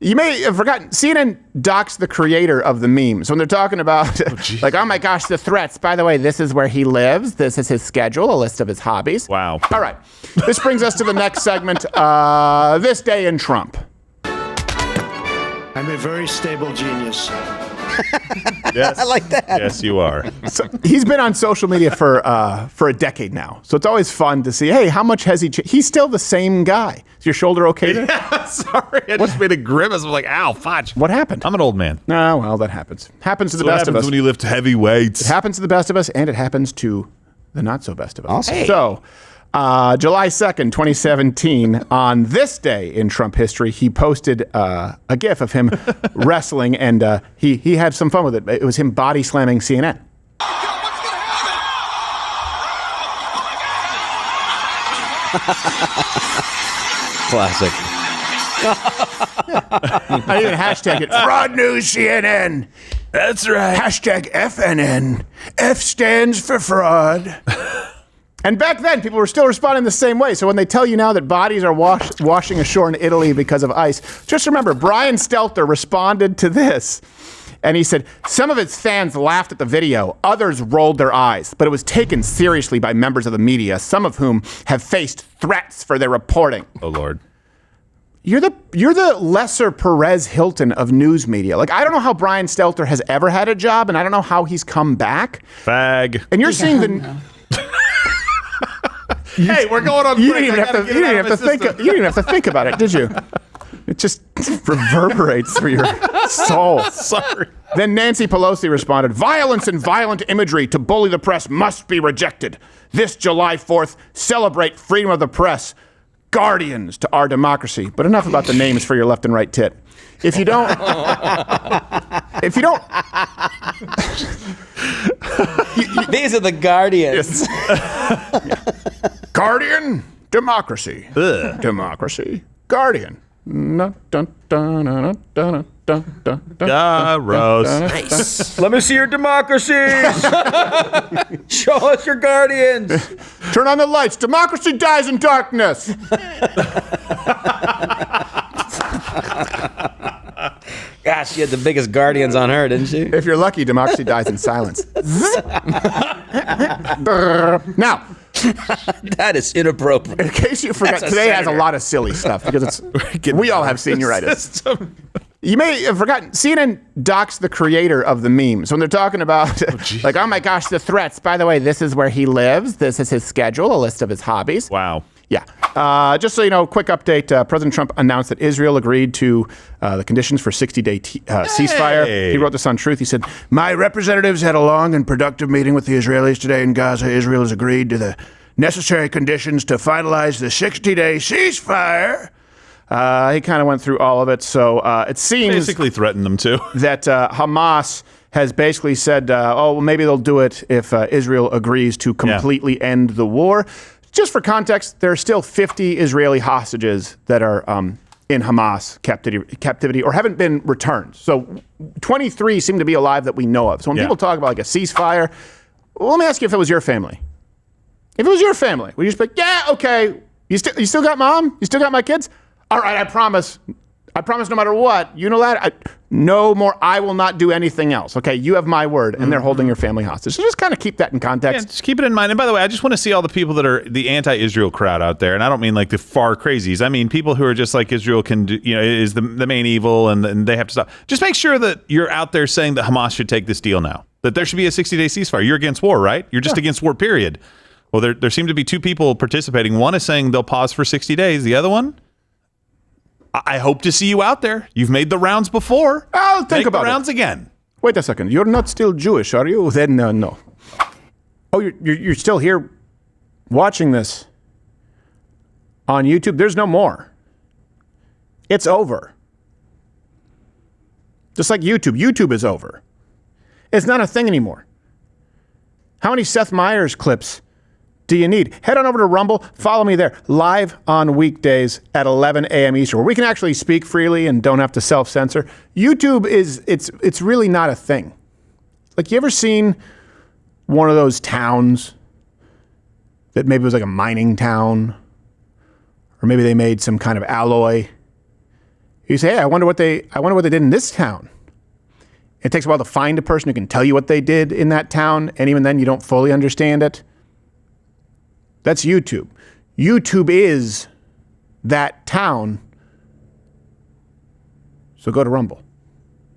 You may have forgotten, CNN docks the creator of the memes when they're talking about, like, oh my gosh, the threats. By the way, this is where he lives. This is his schedule, a list of his hobbies. Wow. All right. This brings us to the next segment, This Day in Trump. I'm a very stable genius. Yes, I like that. Yes, you are. So he's been on social media for a decade now. So it's always fun to see, hey, how much has he changed? He's still the same guy. Is your shoulder okay there? Yeah, sorry, I just made a grimace. I'm like, ow, fudge. What happened? I'm an old man. Oh, well, that happens. Happens to the What best of happens us. when you lift heavy weights? It happens to the best of us, and it happens to the not so best of us. Awesome. Hey. So, July 2nd, 2017, on this day in Trump history, he posted a GIF of him wrestling, and he had some fun with it. It was him body slamming CNN. Classic. I even hashtag it, Fraud News CNN. That's right. Hashtag FNN. F stands for fraud. And back then, people were still responding the same way. So when they tell you now that bodies are washing ashore in Italy because of ice, just remember, Brian Stelter responded to this. And he said, some of his fans laughed at the video. Others rolled their eyes. But it was taken seriously by members of the media, some of whom have faced threats for their reporting. Oh, Lord. You're the lesser Perez Hilton of news media. Like, I don't know how Brian Stelter has ever had a job, and I don't know how he's come back. Fag. And you're seeing the... Hey, we're going on. You didn't even have to think about it, did you? It just reverberates through your soul. Sorry. Then Nancy Pelosi responded, violence and violent imagery to bully the press must be rejected. This July 4th, celebrate freedom of the press. Guardians to our democracy. But enough about the names for your left and right tit. If you don't, These are the Guardians. Guardian, democracy. Ugh. Democracy. Guardian. Dun, dun, dun, dun, dun, dun, dun, Gross. Nice. Let me see your democracies. Show us your Guardians. Turn on the lights. Democracy dies in darkness. Gosh, she had the biggest Guardians on her, didn't she? If you're lucky, democracy dies in silence. Now, That is inappropriate. in case you forgot, today has a lot of silly stuff because we all have senioritis. You may have forgotten, CNN docks the creator of the memes when they're talking about, like, oh my gosh, the threats. By the way, this is where he lives. This is his schedule, a list of his hobbies. Wow. Yeah. Just so you know, quick update. President Trump announced that Israel agreed to the conditions for 60-day ceasefire. He wrote this on Truth. He said, my representatives had a long and productive meeting with the Israelis today in Gaza. Israel has agreed to the necessary conditions to finalize the 60-day ceasefire. He kind of went through all of it. So it seems Basically threatened them to. that Hamas has basically said, oh, well, maybe they'll do it if Israel agrees to completely end the war. Just for context, there are still 50 Israeli hostages that are in Hamas captivity or haven't been returned. So 23 seem to be alive that we know of. So when people talk about like a ceasefire, well, let me ask you if it was your family. If it was your family, would you just be like, yeah, okay, you still got mom? You still got my kids? All right, I promise no matter what, no more, I will not do anything else. Okay, you have my word, and they're holding your family hostage. So just kind of keep that in context. Yeah, just keep it in mind. And by the way, I just want to see all the people that are the anti-Israel crowd out there. And I don't mean like the far crazies. I mean people who are just like Israel can do, is the main evil and they have to stop. Just make sure that you're out there saying that Hamas should take this deal now. That there should be a 60-day ceasefire. You're against war, right? You're just against war, period. Well, there seem to be two people participating. One is saying they'll pause for 60 days. The other one, I hope to see you out there. You've made the rounds before. I'll think about the it. rounds again. Wait a second. You're not still Jewish, are you? Then no. Oh, you're still here watching this on YouTube? There's no more. It's over. Just like YouTube. YouTube is over. It's not a thing anymore. How many Seth Meyers clips do you need? Head on over to Rumble. Follow me there. Live on weekdays at 11 a.m. Eastern, where we can actually speak freely and don't have to self-censor. YouTube it's really not a thing. Like, you ever seen one of those towns that maybe was like a mining town, or maybe they made some kind of alloy, You say, hey, I wonder what they did in this town. It takes a while to find a person who can tell you what they did in that town, and even then you don't fully understand it. That's YouTube. YouTube is that town. So go to Rumble.